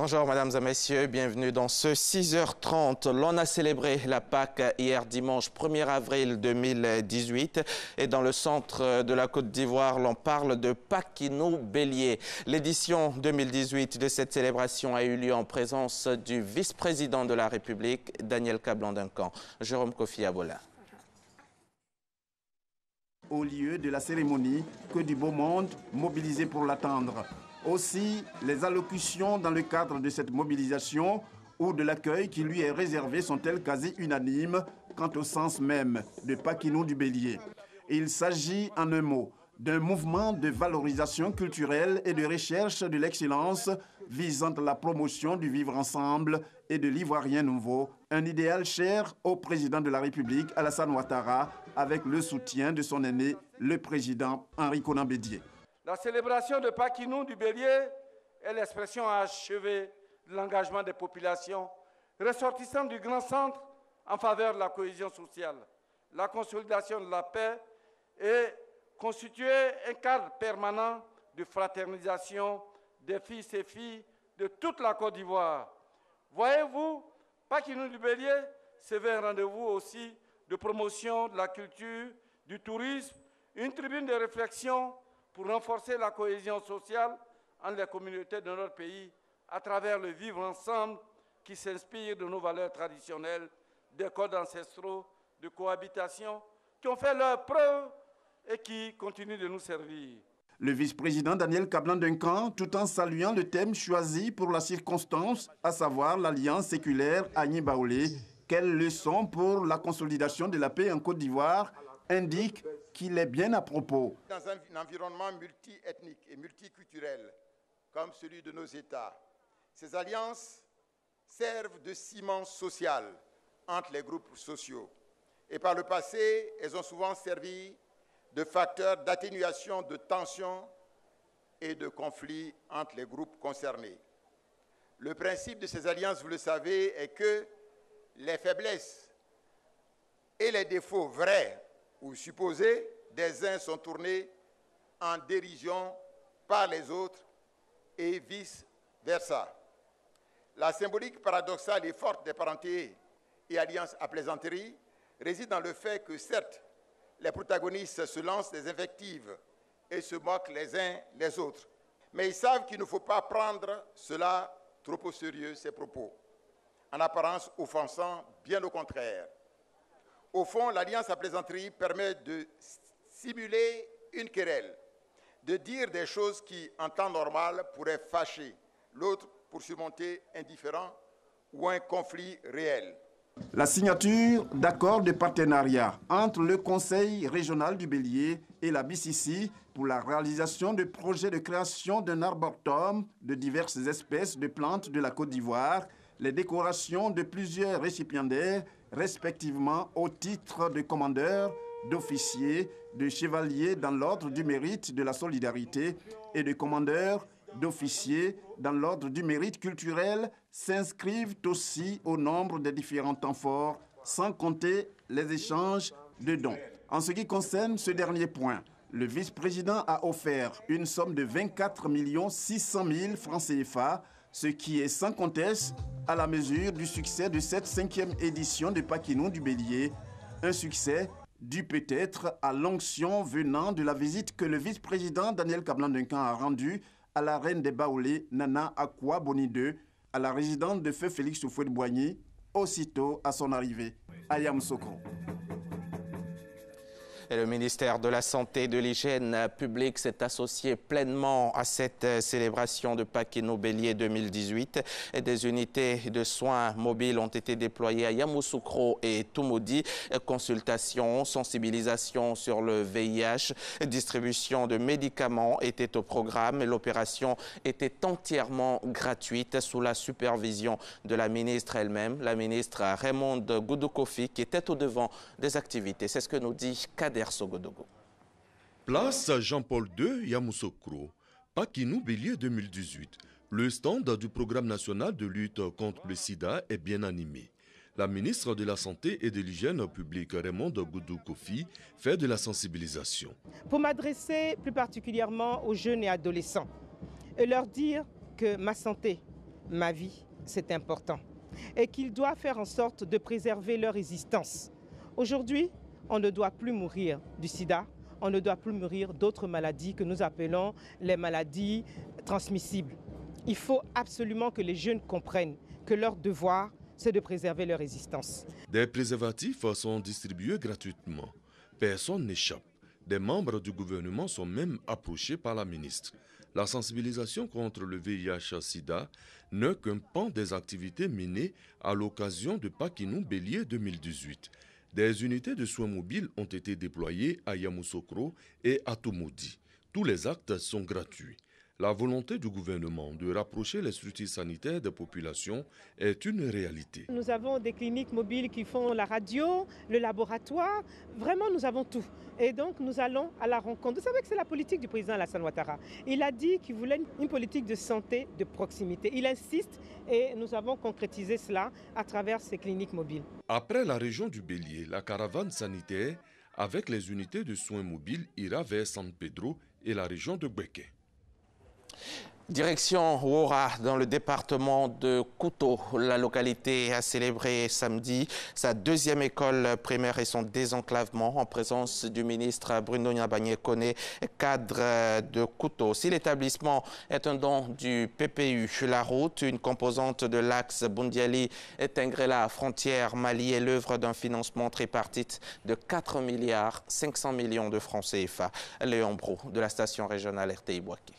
Bonjour mesdames et messieurs, bienvenue dans ce 6h30. L'on a célébré la Pâque hier dimanche 1er avril 2018 et dans le centre de la Côte d'Ivoire, l'on parle de Paquinou Bélier. L'édition 2018 de cette célébration a eu lieu en présence du vice-président de la République, Daniel Kablan-Duncan. Jérôme Kofi Abola. Au lieu de la cérémonie, que du beau monde mobilisé pour l'attendre. Aussi, les allocutions dans le cadre de cette mobilisation ou de l'accueil qui lui est réservé sont-elles quasi unanimes quant au sens même de Paquinou du Bélier. Il s'agit en un mot d'un mouvement de valorisation culturelle et de recherche de l'excellence visant à la promotion du vivre ensemble et de l'ivoirien nouveau, un idéal cher au président de la République Alassane Ouattara avec le soutien de son aîné, le président Henri Konan Bédié. La célébration de Paquinou du Bélier est l'expression achevée de l'engagement des populations ressortissant du grand centre en faveur de la cohésion sociale, la consolidation de la paix et constituer un cadre permanent de fraternisation des fils et filles de toute la Côte d'Ivoire. Voyez-vous, Paquinou du Bélier se veut un rendez-vous aussi de promotion de la culture, du tourisme, une tribune de réflexion pour renforcer la cohésion sociale entre les communautés de notre pays à travers le vivre ensemble qui s'inspire de nos valeurs traditionnelles, des codes ancestraux, de cohabitation, qui ont fait leur preuve et qui continuent de nous servir. Le vice-président Daniel Kablan-Duncan, tout en saluant le thème choisi pour la circonstance, à savoir l'alliance séculaire Agni-Baoulé, quelle leçon pour la consolidation de la paix en Côte d'Ivoire, indique qu'il est bien à propos. Dans un environnement multi-ethnique et multiculturel comme celui de nos États, ces alliances servent de ciment social entre les groupes sociaux. Et par le passé, elles ont souvent servi de facteurs d'atténuation de tensions et de conflits entre les groupes concernés. Le principe de ces alliances, vous le savez, est que les faiblesses et les défauts vrais ou supposés des uns sont tournés en dérision par les autres et vice-versa. La symbolique paradoxale et forte des parentés et alliances à plaisanterie réside dans le fait que, certes, les protagonistes se lancent des invectives et se moquent les uns les autres, mais ils savent qu'il ne faut pas prendre cela trop au sérieux, ces propos, en apparence offensant, bien au contraire. Au fond, l'alliance à plaisanterie permet de simuler une querelle, de dire des choses qui, en temps normal, pourraient fâcher l'autre pour surmonter un différend ou un conflit réel. La signature d'accords de partenariat entre le Conseil régional du Bélier et la BCC pour la réalisation de projets de création d'un arboretum de diverses espèces de plantes de la Côte d'Ivoire, les décorations de plusieurs récipiendaires, respectivement au titre de commandeur, d'officier, de chevalier dans l'ordre du mérite de la solidarité et de commandeur, d'officiers dans l'ordre du mérite culturel s'inscrivent aussi au nombre des différents temps forts, sans compter les échanges de dons. En ce qui concerne ce dernier point, le vice-président a offert une somme de 24 600 000 francs CFA, ce qui est sans conteste à la mesure du succès de cette 5e édition de Paquinou du Bélier, un succès dû peut-être à l'onction venant de la visite que le vice-président Daniel Kablan-Duncan a rendue à la reine des Baoulés, Nana Akua Boni II, à la résidence de feu Félix Houphouët-Boigny, aussitôt à son arrivée à Yamoussoukro. Et le ministère de la Santé et de l'Hygiène publique s'est associé pleinement à cette célébration de Paquinou Bélier 2018. Et des unités de soins mobiles ont été déployées à Yamoussoukro et Toumoudi. Consultation, sensibilisation sur le VIH, distribution de médicaments étaient au programme. L'opération était entièrement gratuite sous la supervision de la ministre elle-même, la ministre Raymonde Goudou-Kofi, qui était au devant des activités. C'est ce que nous dit Kader Sogodogo. Place Jean-Paul II, Yamoussoukro, Paquinou Bélier 2018. Le stand du programme national de lutte contre le sida est bien animé. La ministre de la Santé et de l'Hygiène publique, Raymonde Goudou-Kofi, fait de la sensibilisation. Pour m'adresser plus particulièrement aux jeunes et adolescents et leur dire que ma santé ma vie, c'est important. Et qu'il doit faire en sorte de préserver leur existence. Aujourd'hui, on ne doit plus mourir du sida, on ne doit plus mourir d'autres maladies que nous appelons les maladies transmissibles. Il faut absolument que les jeunes comprennent que leur devoir, c'est de préserver leur existence. Des préservatifs sont distribués gratuitement. Personne n'échappe. Des membres du gouvernement sont même approchés par la ministre. La sensibilisation contre le VIH-Sida n'est qu'un pan des activités menées à l'occasion de Pakinou Bélier 2018. Des unités de soins mobiles ont été déployées à Yamoussoukro et à Toumoudi. Tous les actes sont gratuits. La volonté du gouvernement de rapprocher les structures sanitaires des populations est une réalité. Nous avons des cliniques mobiles qui font la radio, le laboratoire. Vraiment, nous avons tout. Et donc, nous allons à la rencontre. Vous savez que c'est la politique du président Alassane Ouattara. Il a dit qu'il voulait une politique de santé de proximité. Il insiste et nous avons concrétisé cela à travers ces cliniques mobiles. Après la région du Bélier, la caravane sanitaire avec les unités de soins mobiles ira vers San Pedro et la région de Bouéké. Direction Ouora, dans le département de Kouto. La localité a célébré samedi sa deuxième école primaire et son désenclavement en présence du ministre Bruno Niabagné-Koné, cadre de Kouto. Si l'établissement est un don du PPU, la route, une composante de l'axe Bundiali-Tengrela, frontière Mali, est l'œuvre d'un financement tripartite de 4 milliards 500 millions de francs CFA. Léon Brou, de la station régionale RTI Bouaké.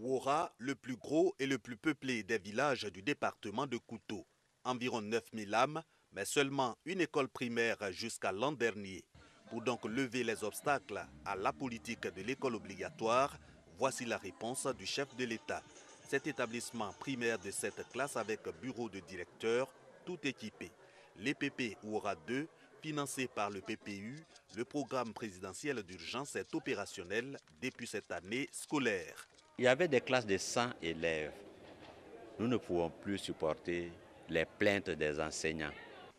Ouora, le plus gros et le plus peuplé des villages du département de Kouto. Environ 9000 âmes, mais seulement une école primaire jusqu'à l'an dernier. Pour donc lever les obstacles à la politique de l'école obligatoire, voici la réponse du chef de l'État. Cet établissement primaire de cette classe avec bureau de directeur, tout équipé. L'EPP Ouora 2, financé par le PPU, le programme présidentiel d'urgence est opérationnel depuis cette année scolaire. Il y avait des classes de 100 élèves. Nous ne pouvons plus supporter les plaintes des enseignants.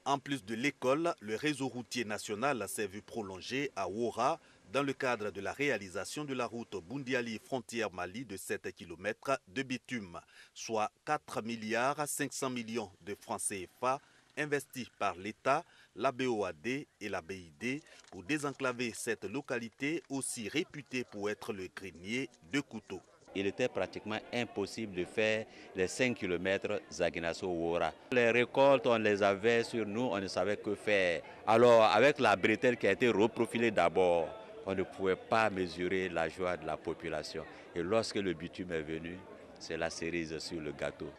En plus de l'école, le réseau routier national s'est vu prolongé à Ouora dans le cadre de la réalisation de la route Bundiali frontière Mali de 7 km de bitume, soit 4 milliards 500 millions de francs CFA investis par l'État, la BOAD et la BID pour désenclaver cette localité aussi réputée pour être le grenier de Kouto. Il était pratiquement impossible de faire les 5 km Zaginasso-Ouora. Les récoltes, on les avait sur nous, on ne savait que faire. Alors, avec la bretelle qui a été reprofilée d'abord, on ne pouvait pas mesurer la joie de la population. Et lorsque le bitume est venu, c'est la cerise sur le gâteau.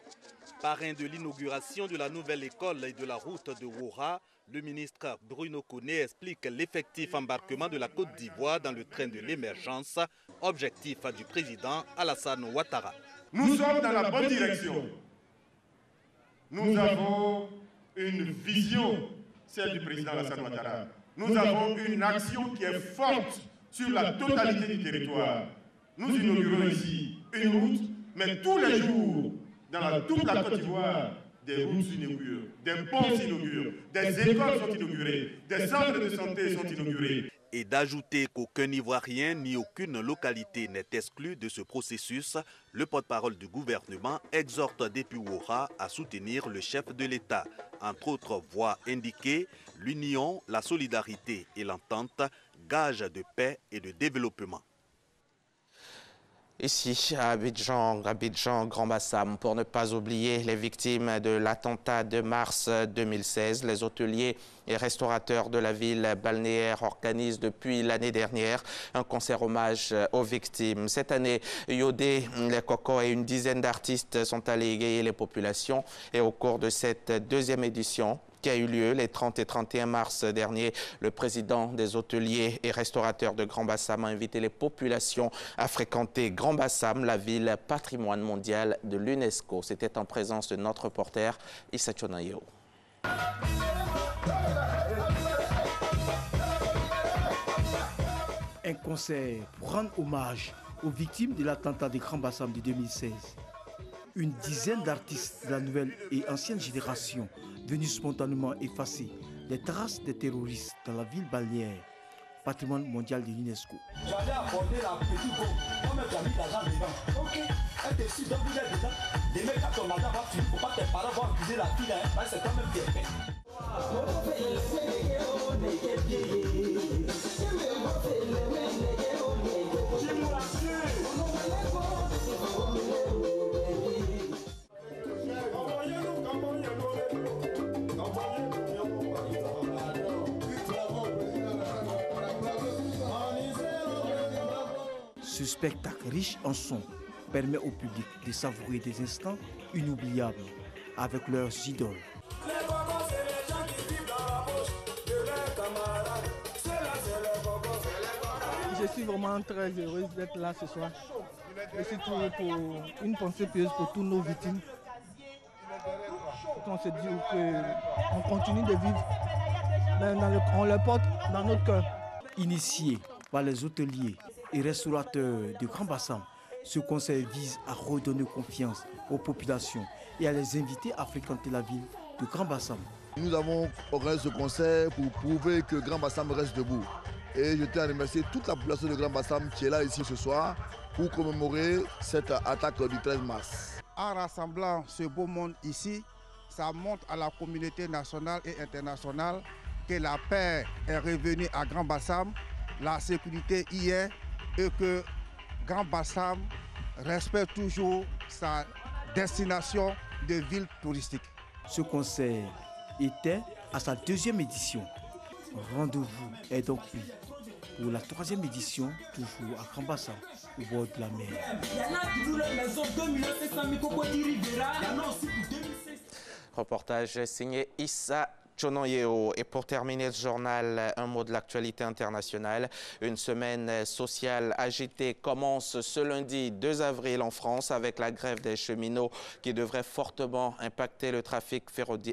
Parrain de l'inauguration de la nouvelle école et de la route de Ouora, le ministre Bruno Koné explique l'effectif embarquement de la Côte d'Ivoire dans le train de l'émergence, objectif du président Alassane Ouattara. Nous sommes dans la bonne direction. Nous avons une vision, celle du président Alassane Ouattara. Nous avons une action qui est forte sur la totalité du territoire. Nous inaugurons ici une route, mais tous les jours, dans toute la Côte d'Ivoire, des routes s'inaugurent, des ponts s'inaugurent, des écoles sont inaugurées, des centres de santé sont inaugurés. Et d'ajouter qu'aucun Ivoirien ni aucune localité n'est exclu de ce processus, le porte-parole du gouvernement exhorte depuis Ouora à soutenir le chef de l'État. Entre autres voies indiquées, l'union, la solidarité et l'entente, gage de paix et de développement. Ici, à Abidjan, Grand Bassam, pour ne pas oublier les victimes de l'attentat de mars 2016. Les hôteliers et restaurateurs de la ville balnéaire organisent depuis l'année dernière un concert hommage aux victimes. Cette année, Yodé, les Cocos et une dizaine d'artistes sont allés égayer les populations. Et au cours de cette deuxième édition, qui a eu lieu les 30 et 31 mars dernier, le président des hôteliers et restaurateurs de Grand Bassam a invité les populations à fréquenter Grand Bassam, la ville patrimoine mondial de l'UNESCO. C'était en présence de notre reporter Issa Chonayo. Un concert pour rendre hommage aux victimes de l'attentat de Grand Bassam de 2016. Une dizaine d'artistes de la nouvelle et ancienne génération venus spontanément effacer les traces des terroristes dans la ville balnéaire, patrimoine mondial de l'UNESCO. J'allais apporter la petite bombe, on m'a mis l'argent dedans. Ok, elle décide, donc vous êtes dedans. même quand ton madame va fuir, il ne faut pas que tes parents vont accuser la fille, hein, parce que c'est quand même bien fait. Ce spectacle riche en sons permet au public de savourer des instants inoubliables avec leurs idoles. Je suis vraiment très heureuse d'être là ce soir. Et surtout pour une pensée pieuse pour toutes nos victimes. On se dit qu'on continue de vivre, on le porte dans notre cœur. Initié par les hôteliers et restaurateurs de Grand Bassam, ce conseil vise à redonner confiance aux populations et à les inviter à fréquenter la ville de Grand Bassam. Nous avons organisé ce concert pour prouver que Grand Bassam reste debout. Et je tiens à remercier toute la population de Grand Bassam qui est là ici ce soir pour commémorer cette attaque du 13 mars. En rassemblant ce beau monde ici, ça montre à la communauté nationale et internationale que la paix est revenue à Grand Bassam, la sécurité y est et que Grand Bassam respecte toujours sa destination de ville touristique. Ce concert était à sa 2e édition. Rendez-vous est donc pris pour la 3e édition, toujours à Grand Bassam, au bord de la mer. Reportage signé Issa Chonoyeo. Et pour terminer ce journal, un mot de l'actualité internationale. Une semaine sociale agitée commence ce lundi 2 avril en France avec la grève des cheminots qui devrait fortement impacter le trafic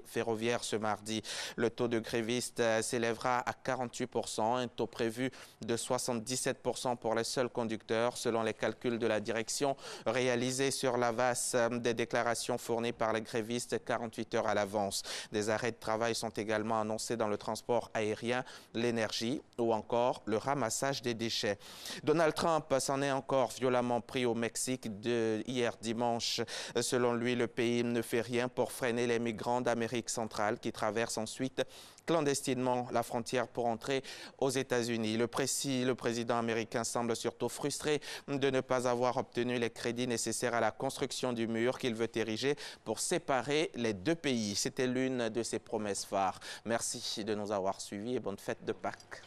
ferroviaire ce mardi. Le taux de grévistes s'élèvera à 48%, un taux prévu de 77% pour les seuls conducteurs selon les calculs de la direction réalisés sur la base des déclarations fournies par les grévistes 48 heures à l'avance. Des arrêts de travail sont également annoncés dans le transport aérien, l'énergie ou encore le ramassage des déchets. Donald Trump s'en est encore violemment pris au Mexique hier dimanche. Selon lui, le pays ne fait rien pour freiner les migrants d'Amérique centrale qui traversent ensuite clandestinement la frontière pour entrer aux États-Unis. Le président américain semble surtout frustré de ne pas avoir obtenu les crédits nécessaires à la construction du mur qu'il veut ériger pour séparer les deux pays. C'était l'une de ses promesses phares. Merci de nous avoir suivis et bonne fête de Pâques.